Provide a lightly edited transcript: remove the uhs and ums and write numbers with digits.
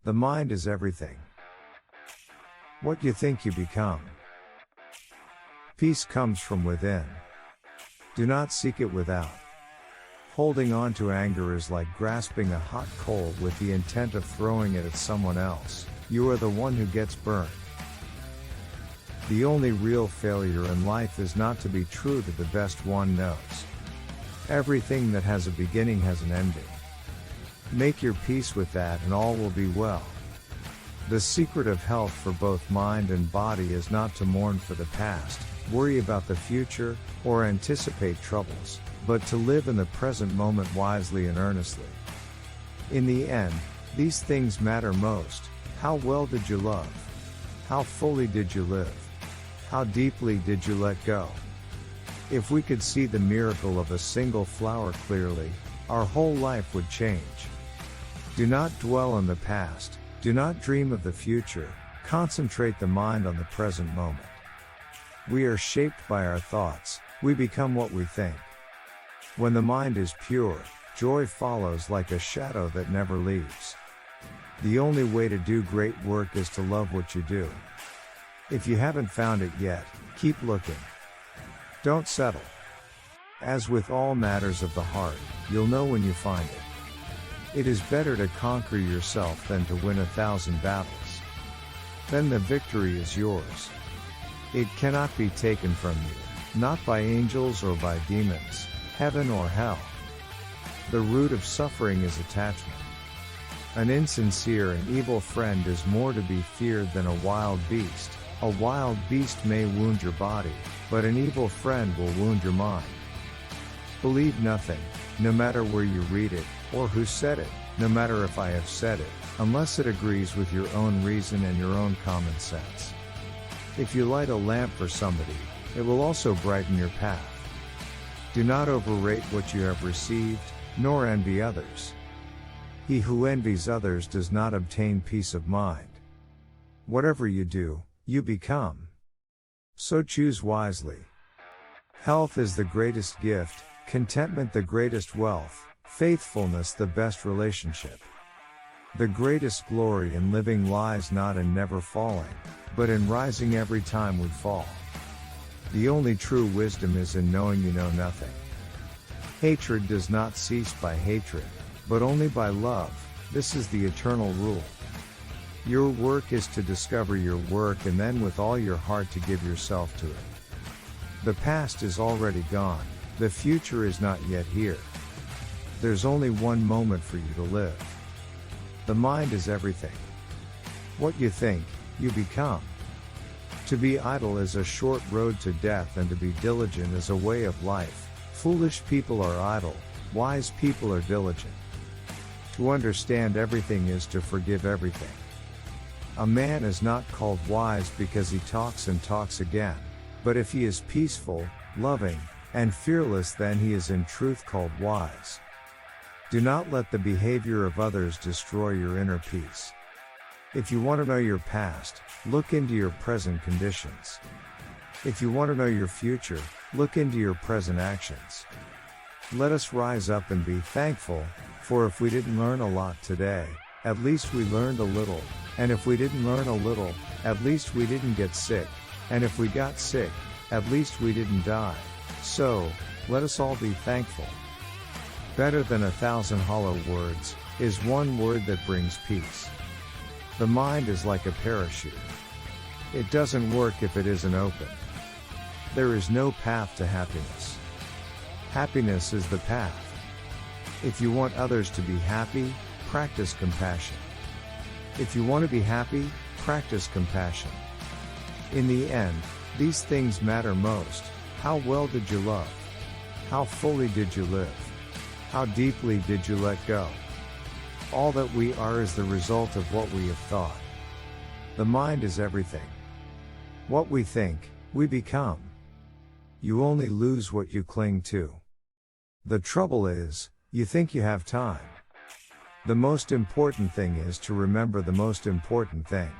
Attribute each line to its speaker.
Speaker 1: The mind is everything. What you think you become. Peace comes from within. Do not seek it without. Holding on to anger is like grasping a hot coal with the intent of throwing it at someone else. You are the one who gets burned. The only real failure in life is not to be true to the best one knows. Everything that has a beginning has an ending. Make your peace with that and all will be well. The secret of health for both mind and body is not to mourn for the past, worry about the future, or anticipate troubles, but to live in the present moment wisely and earnestly. In the end, these things matter most. How well did you love? How fully did you live? How deeply did you let go? If we could see the miracle of a single flower clearly, our whole life would change. Do not dwell on the past, do not dream of the future, concentrate the mind on the present moment. We are shaped by our thoughts, we become what we think. When the mind is pure, joy follows like a shadow that never leaves. The only way to do great work is to love what you do. If you haven't found it yet, keep looking. Don't settle. As with all matters of the heart, you'll know when you find it. It is better to conquer yourself than to win 1,000 battles. Then the victory is yours. It cannot be taken from you, not by angels or by demons, heaven or hell. The root of suffering is attachment. An insincere and evil friend is more to be feared than a wild beast. A wild beast may wound your body, but an evil friend will wound your mind. Believe nothing, no matter where you read it, or who said it, no matter if I have said it, unless it agrees with your own reason and your own common sense. If you light a lamp for somebody, it will also brighten your path. Do not overrate what you have received, nor envy others. He who envies others does not obtain peace of mind. Whatever you do, you become. So choose wisely. Health is the greatest gift, contentment the greatest wealth, faithfulness the best relationship. The greatest glory in living lies not in never falling, but in rising every time we fall. The only true wisdom is in knowing you know nothing. Hatred does not cease by hatred, but only by love. This is the eternal rule. Your work is to discover your work and then with all your heart to give yourself to it. The past is already gone, the future is not yet here. There's only one moment for you to live. The mind is everything. What you think, you become. To be idle is a short road to death and to be diligent is a way of life. Foolish people are idle, wise people are diligent. To understand everything is to forgive everything. A man is not called wise because he talks and talks again, but if he is peaceful, loving, and fearless then he is in truth called wise. Do not let the behavior of others destroy your inner peace. If you want to know your past, look into your present conditions. If you want to know your future, look into your present actions. Let us rise up and be thankful, for if we didn't learn a lot today, at least we learned a little, and if we didn't learn a little, at least we didn't get sick, and if we got sick, at least we didn't die. So, let us all be thankful. Better than 1,000 hollow words, is one word that brings peace. The mind is like a parachute. It doesn't work if it isn't open. There is no path to happiness. Happiness is the path. If you want others to be happy, practice compassion. If you want to be happy, practice compassion. In the end, these things matter most. How well did you love? How fully did you live? How deeply did you let go? All that we are is the result of what we have thought. The mind is everything. What we think, we become. You only lose what you cling to. The trouble is, you think you have time. The most important thing is to remember the most important thing.